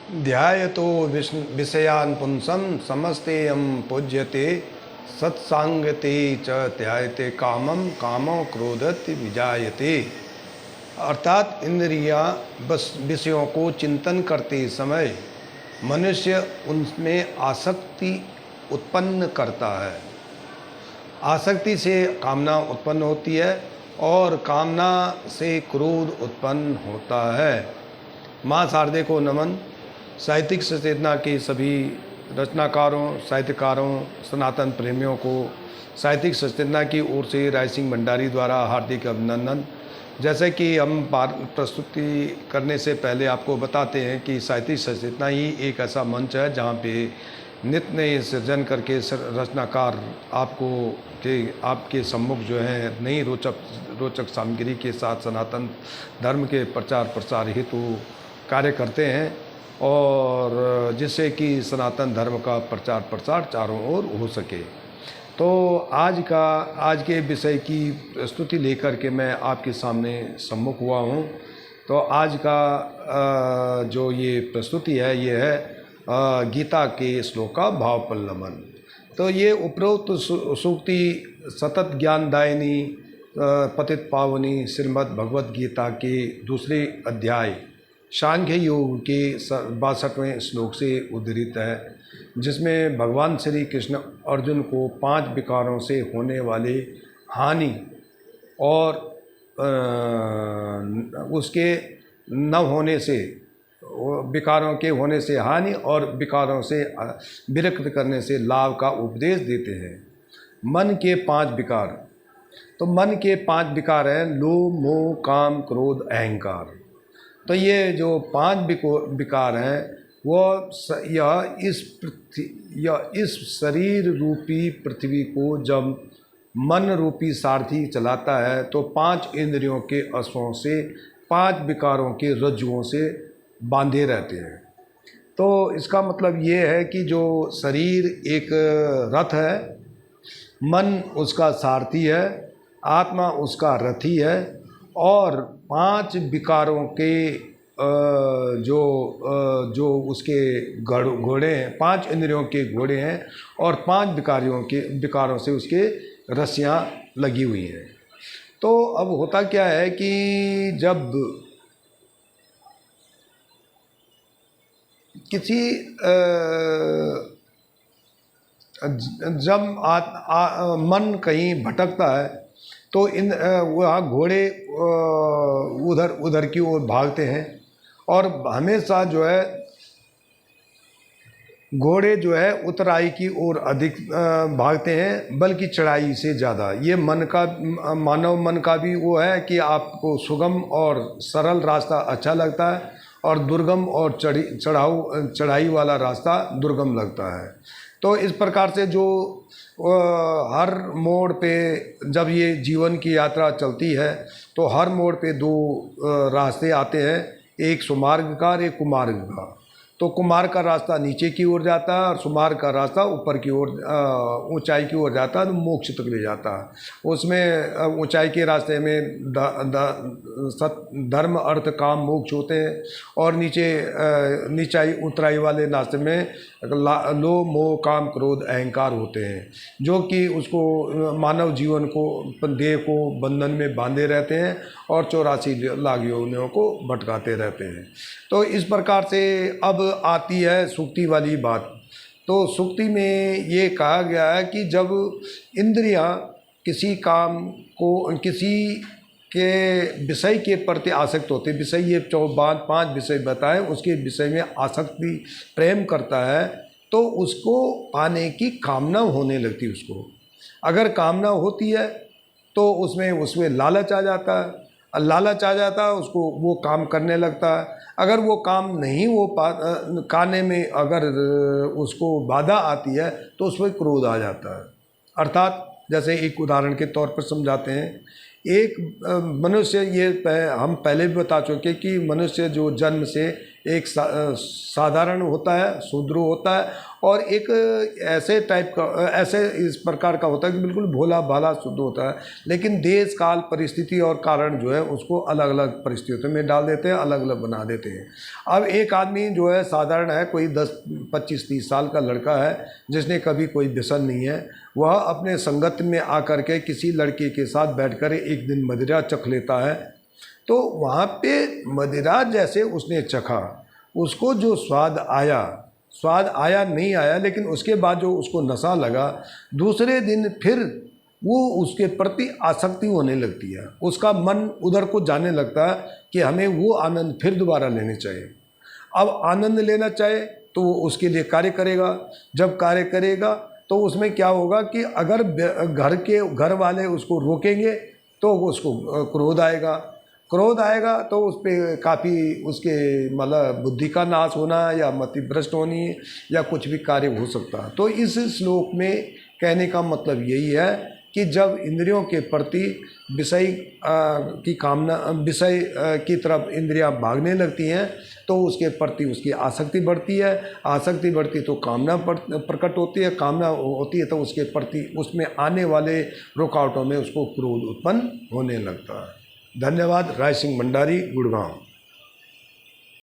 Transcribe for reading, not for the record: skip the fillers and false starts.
ध्यायतो विषयान् पुंसं समस्तेयं पूज्यते सत्सांगते च ध्यायते कामम कामो क्रोधत विजायते। अर्थात इंद्रियां बस विषयों को चिंतन करते समय मनुष्य उनमें आसक्ति उत्पन्न करता है। आसक्ति से कामना उत्पन्न होती है और कामना से क्रोध उत्पन्न होता है। माँ शारदे को नमन। साहित्यिक सचेतना के सभी रचनाकारों, साहित्यकारों, सनातन प्रेमियों को साहित्यिक सचेतना की ओर से राय सिंह भंडारी द्वारा हार्दिक अभिनंदन। जैसे कि हम प्रस्तुति करने से पहले आपको बताते हैं कि साहित्यिक सचेतना ही एक ऐसा मंच है जहाँ पे नित्य नए सृजन करके रचनाकार आपके सम्मुख जो है नई रोचक सामग्री के साथ सनातन धर्म के प्रचार प्रसार हेतु कार्य करते हैं और जिससे कि सनातन धर्म का प्रचार प्रसार चारों ओर हो सके। तो आज के विषय की प्रस्तुति लेकर के मैं आपके सामने सम्मुख हुआ हूँ। तो आज का जो ये प्रस्तुति है ये है गीता के श्लोक का भाव पल्लवन। तो ये उपरोक्त सूक्ति सतत ज्ञानदायिनी पतित पावनी श्रीमद् भगवद गीता के दूसरे अध्याय सांख्य योग के 62वें श्लोक से उद्धृत है, जिसमें भगवान श्री कृष्ण अर्जुन को 5 विकारों से होने वाले हानि और उसके न होने से, विकारों के होने से हानि और विकारों से विरक्त करने से लाभ का उपदेश देते हैं। मन के 5 विकार। तो मन के 5 विकार हैं लोभ, मोह, काम, क्रोध, अहंकार। तो ये जो 5 विकार हैं वो यह इस शरीर रूपी पृथ्वी को जब मन रूपी सारथी चलाता है तो 5 इंद्रियों के अश्वों से 5 विकारों के रज्जुओं से बांधे रहते हैं। तो इसका मतलब ये है कि जो शरीर एक रथ है, मन उसका सारथी है, आत्मा उसका रथी है और 5 विकारों के जो उसके घोड़े हैं, 5 इंद्रियों के घोड़े हैं और 5 विकारों से उसके रस्सियाँ लगी हुई हैं। तो अब होता क्या है कि जब किसी मन कहीं भटकता है तो वह घोड़े उधर की ओर भागते हैं और हमेशा जो है घोड़े जो है उतराई की ओर अधिक भागते हैं, बल्कि चढ़ाई से ज़्यादा। ये मानव मन का भी वो है कि आपको सुगम और सरल रास्ता अच्छा लगता है और दुर्गम और चढ़ाई वाला रास्ता दुर्गम लगता है। तो इस प्रकार से जो हर मोड़ पे जब ये जीवन की यात्रा चलती है तो हर मोड़ पे 2 रास्ते आते हैं, एक सुमार्ग का और एक कुमार्ग का। तो कुमार्ग का रास्ता नीचे की ओर जाता है और सुमार्ग का रास्ता ऊपर की ओर ऊंचाई की ओर जाता है, तो मोक्ष तक ले जाता है। उसमें ऊंचाई के रास्ते में धर्म अर्थ काम मोक्ष होते हैं और नीचाई उतराई वाले रास्ते में लोभ, मोह, काम, क्रोध, अहंकार होते हैं, जो कि उसको मानव जीवन को, देह को बंधन में बांधे रहते हैं और 84 लाख योनियों को भटकाते रहते हैं। तो इस प्रकार से अब आती है सुक्ति वाली बात। तो सुक्ति में ये कहा गया है कि जब इंद्रियां किसी काम को, किसी के विषय के प्रति आसक्त होते, विषय ये 5 विषय बताए, उसके विषय में आसक्ति प्रेम करता है तो उसको पाने की कामना होने लगती। उसको अगर कामना होती है तो उसमें लालच आ जाता है, लालच आ जाता है उसको, वो काम करने लगता है। अगर वो काम नहीं हो करने में अगर उसको बाधा आती है तो उसमें क्रोध आ जाता है। अर्थात जैसे एक उदाहरण के तौर पर समझाते हैं, एक मनुष्य, ये हम पहले भी बता चुके कि मनुष्य जो जन्म से एक साधारण होता है, सुदृढ़ होता है, और एक ऐसे टाइप का, ऐसे इस प्रकार का होता है कि बिल्कुल भोला भाला शुद्ध होता है। लेकिन देश काल परिस्थिति और कारण जो है उसको अलग अलग परिस्थितियों में डाल देते हैं, अलग अलग बना देते हैं। अब एक आदमी जो है साधारण है, कोई 10-25-30 साल का लड़का है जिसने कभी कोई व्यसन नहीं है, वह अपने संगत में आकर के किसी लड़की के साथ बैठकर एक दिन मदिरा चख लेता है, तो वहाँ पे मदिरा जैसे उसने चखा, उसको जो स्वाद आया नहीं आया, लेकिन उसके बाद जो उसको नशा लगा, दूसरे दिन फिर वो उसके प्रति आसक्ति होने लगती है, उसका मन उधर को जाने लगता है कि हमें वो आनंद फिर दोबारा लेने चाहिए। अब आनंद लेना चाहे तो वो उसके लिए कार्य करेगा, जब कार्य करेगा तो उसमें क्या होगा कि अगर घर वाले उसको रोकेंगे तो उसको क्रोध आएगा तो उस पर काफ़ी उसके मतलब बुद्धि का नाश होना या मति भ्रष्ट होनी या कुछ भी कार्य हो सकता है। तो इस श्लोक में कहने का मतलब यही है कि जब इंद्रियों के प्रति विषय की तरफ इंद्रियां भागने लगती हैं तो उसके प्रति उसकी आसक्ति बढ़ती है, आसक्ति बढ़ती तो कामना प्रकट होती है, कामना होती है तो उसके प्रति उसमें आने वाले रुकावटों में उसको क्रोध उत्पन्न होने लगता है। धन्यवाद। राय सिंह भंडारी, गुड़गांव।